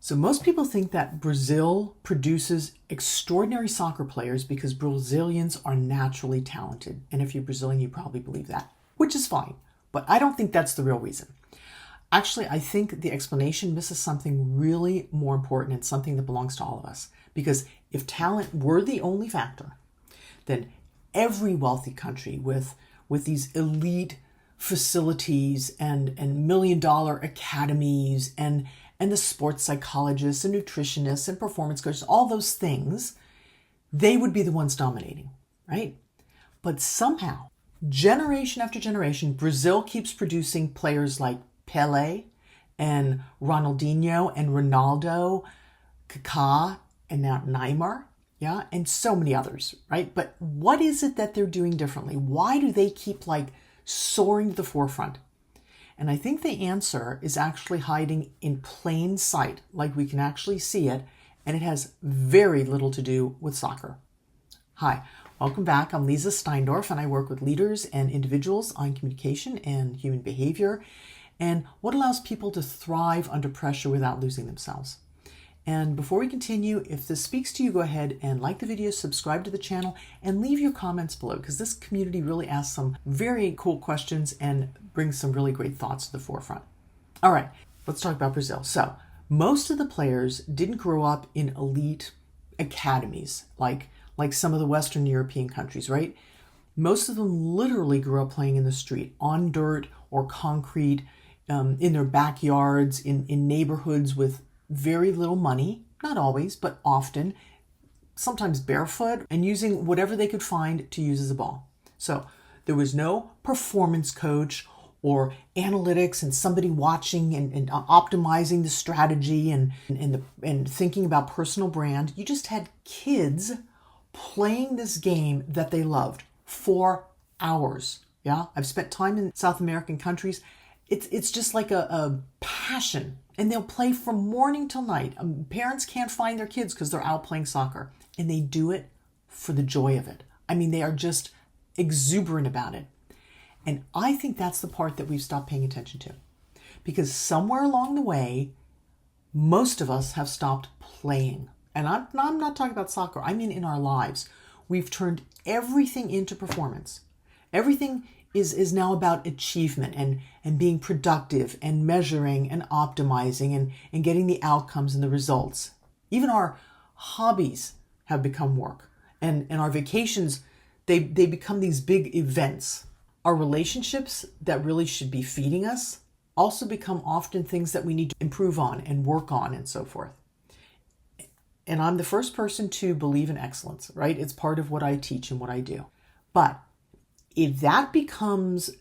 So most people think that Brazil produces extraordinary soccer players because Brazilians are naturally talented. And if you're Brazilian, you probably believe that, which is fine. But I don't think that's the real reason. Actually, I think the explanation misses something really more important and something that belongs to all of us. Because if talent were the only factor, then every wealthy country with these elite facilities and million-dollar academies and the sports psychologists and nutritionists and performance coaches, all those things, they would be the ones dominating, right? But somehow, generation after generation, Brazil keeps producing players like Pelé and Ronaldinho and Ronaldo, Kaká, and now Neymar, yeah, and so many others, right? But what is it that they're doing differently? Why do they keep soaring to the forefront? And I think the answer is actually hiding in plain sight, like we can actually see it, and it has very little to do with soccer. Hi, welcome back. I'm Leeza Steindorf, and I work with leaders and individuals on communication and human behavior and what allows people to thrive under pressure without losing themselves. And before we continue, if this speaks to you, go ahead and like the video, subscribe to the channel, and leave your comments below, because this community really asks some very cool questions and brings some really great thoughts to the forefront. All right, let's talk about Brazil. So most of the players didn't grow up in elite academies like some of the Western European countries, right? Most of them literally grew up playing in the street, on dirt or concrete, in their backyards, in neighborhoods with very little money, not always, but often, sometimes barefoot, and using whatever they could find to use as a ball. So there was no performance coach or analytics and somebody watching and optimizing the strategy and thinking about personal brand. You just had kids playing this game that they loved for hours. Yeah, I've spent time in South American countries. It's just like a passion. And they'll play from morning till night. Parents can't find their kids because they're out playing soccer. And they do it for the joy of it. I mean, they are just exuberant about it. And I think that's the part that we've stopped paying attention to. Because somewhere along the way, most of us have stopped playing. And I'm not talking about soccer. I mean in our lives. We've turned everything into performance. Everything is now about achievement and being productive and measuring and optimizing and getting the outcomes and the results. Even our hobbies have become work. And our vacations, they become these big events. Our relationships that really should be feeding us also become often things that we need to improve on and work on and so forth. And I'm the first person to believe in excellence, right? It's part of what I teach and what I do. But if that becomes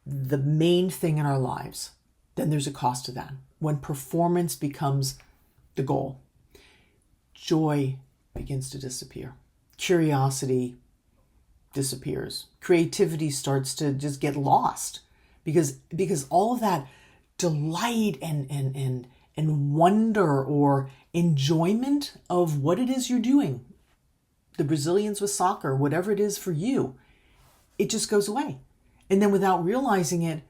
the main thing in our lives, then there's a cost to that. When performance becomes the goal, joy begins to disappear. Curiosity disappears. Creativity starts to just get lost because all of that delight and wonder or enjoyment of what it is you're doing, the Brazilians with soccer, whatever it is for you, it just goes away. And then without realizing it,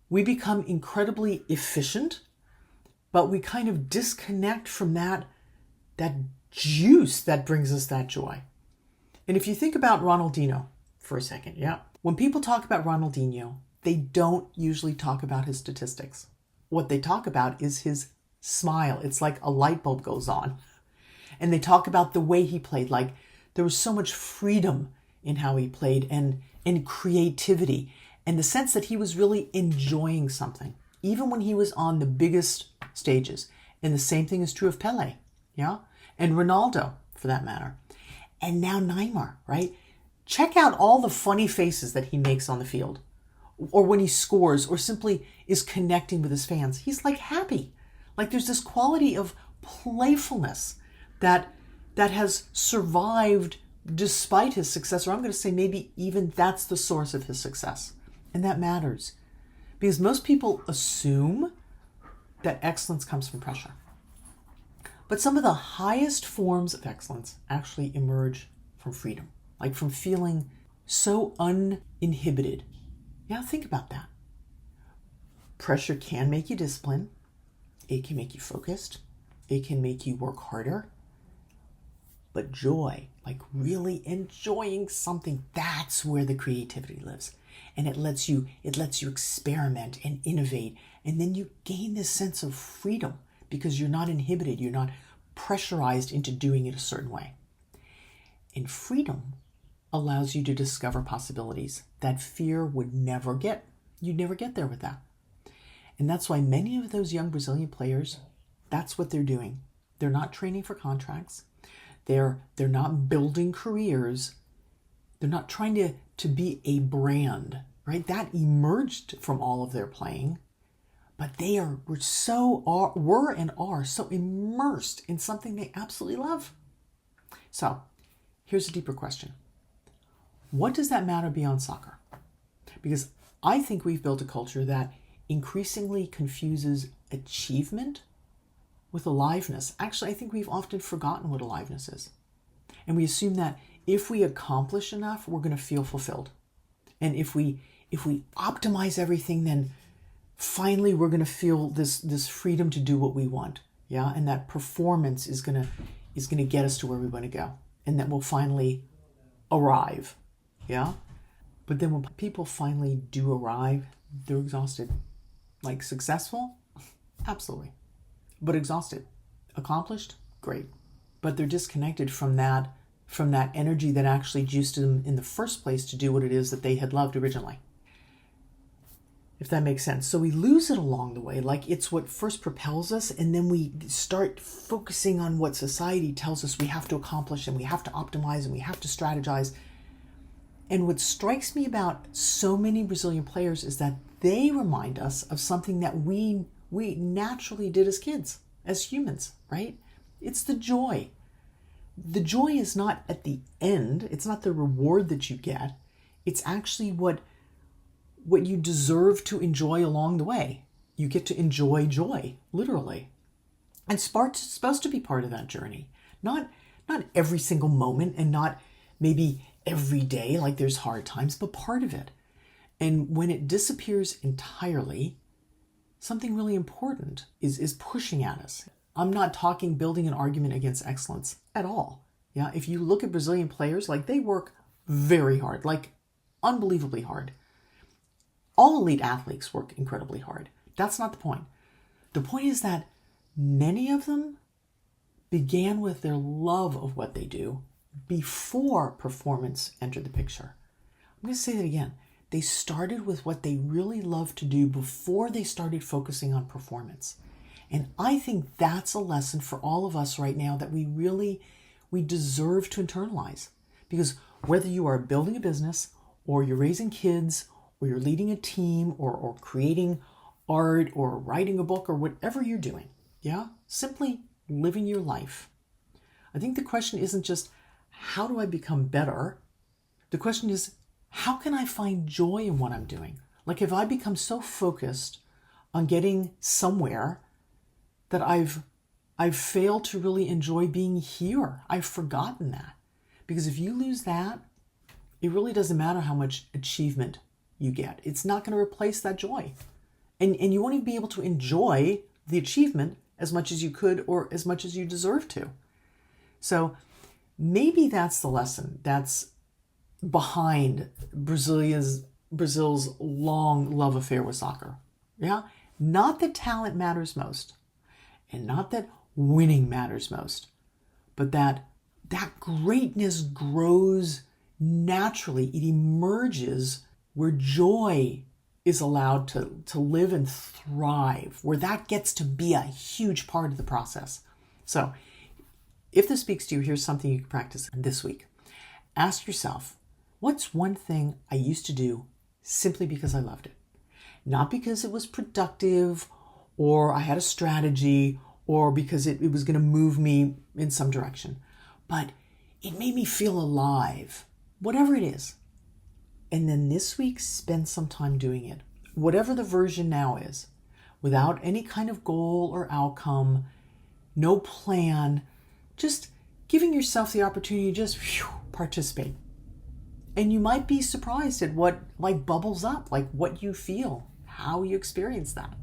we become incredibly efficient, but we kind of disconnect from that juice that brings us that joy. And if you think about Ronaldinho for a second, yeah, when people talk about Ronaldinho, they don't usually talk about his statistics. What they talk about is his smile. It's like a light bulb goes on. And they talk about the way he played, like there was so much freedom in how he played and creativity and the sense that he was really enjoying something, even when he was on the biggest stages. And the same thing is true of Pelé, yeah? And Ronaldo, for that matter. And now Neymar, right? Check out all the funny faces that he makes on the field, or when he scores, or simply is connecting with his fans. He's like happy. Like there's this quality of playfulness that has survived despite his success, or I'm going to say maybe even that's the source of his success. And that matters because most people assume that excellence comes from pressure. But some of the highest forms of excellence actually emerge from freedom, like from feeling so uninhibited. Yeah, think about that. Pressure can make you disciplined. It can make you focused. It can make you work harder. But joy, like really enjoying something, that's where the creativity lives. And it lets you experiment and innovate. And then you gain this sense of freedom because you're not inhibited. You're not pressurized into doing it a certain way. And freedom allows you to discover possibilities that fear would never get. You'd never get there with that. And that's why many of those young Brazilian players, that's what they're doing. They're not training for contracts. They're not building careers. They're not trying to be a brand, right? That emerged from all of their playing. But they were and are so immersed in something they absolutely love. So here's a deeper question. What does that matter beyond soccer? Because I think we've built a culture that increasingly confuses achievement with aliveness. Actually, I think we've often forgotten what aliveness is. And we assume that if we accomplish enough, we're going to feel fulfilled. And if we optimize everything, then finally we're going to feel this freedom to do what we want. Yeah, and that performance is going to get us to where we want to go, and that we'll finally arrive. Yeah? But then when people finally do arrive, they're exhausted. Like successful? Absolutely. But exhausted. Accomplished? Great. But they're disconnected from that energy that actually juiced them in the first place to do what it is that they had loved originally. If that makes sense. So we lose it along the way, like it's what first propels us, and then we start focusing on what society tells us we have to accomplish, and we have to optimize, and we have to strategize. And what strikes me about so many Brazilian players is that they remind us of something that we naturally did as kids, as humans, right? It's the joy. The joy is not at the end. It's not the reward that you get. It's actually what you deserve to enjoy along the way. You get to enjoy joy, literally. And sports is supposed to be part of that journey. Not every single moment, and not maybe every day, like there's hard times, but part of it. And when it disappears entirely, something really important is pushing at us. I'm not talking building an argument against excellence at all. Yeah, if you look at Brazilian players, like they work very hard, like unbelievably hard. All elite athletes work incredibly hard. That's not the point. The point is that many of them began with their love of what they do before performance entered the picture. I'm going to say that again. They started with what they really love to do before they started focusing on performance. And I think that's a lesson for all of us right now that we deserve to internalize. Because whether you are building a business, or you're raising kids, or you're leading a team, or creating art, or writing a book, or whatever you're doing, yeah, simply living your life. I think the question isn't just, how do I become better? The question is, how can I find joy in what I'm doing? Like if I become so focused on getting somewhere that I've failed to really enjoy being here. I've forgotten that. Because if you lose that, it really doesn't matter how much achievement you get. It's not going to replace that joy. And you won't even be able to enjoy the achievement as much as you could or as much as you deserve to. So maybe that's the lesson that's behind Brazil's long love affair with soccer. Yeah? Not that talent matters most, and not that winning matters most, but that greatness grows naturally. It emerges where joy is allowed to live and thrive, where that gets to be a huge part of the process. So if this speaks to you, here's something you can practice this week. Ask yourself, what's one thing I used to do simply because I loved it? Not because it was productive, or I had a strategy, or because it was going to move me in some direction, but it made me feel alive, whatever it is. And then this week, spend some time doing it, whatever the version now is, without any kind of goal or outcome, no plan, just giving yourself the opportunity to just participate. And you might be surprised at what bubbles up, like what you feel, how you experience that.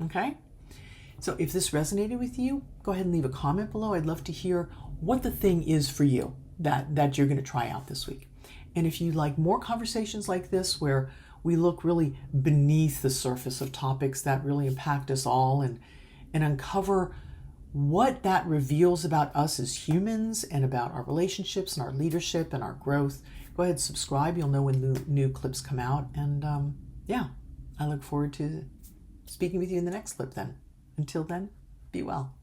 Okay? So if this resonated with you, go ahead and leave a comment below. I'd love to hear what the thing is for you that you're going to try out this week. And if you like more conversations like this, where we look really beneath the surface of topics that really impact us all and uncover what that reveals about us as humans and about our relationships and our leadership and our growth, go ahead and subscribe. You'll know when new clips come out. And yeah, I look forward to speaking with you in the next clip then. Until then, be well.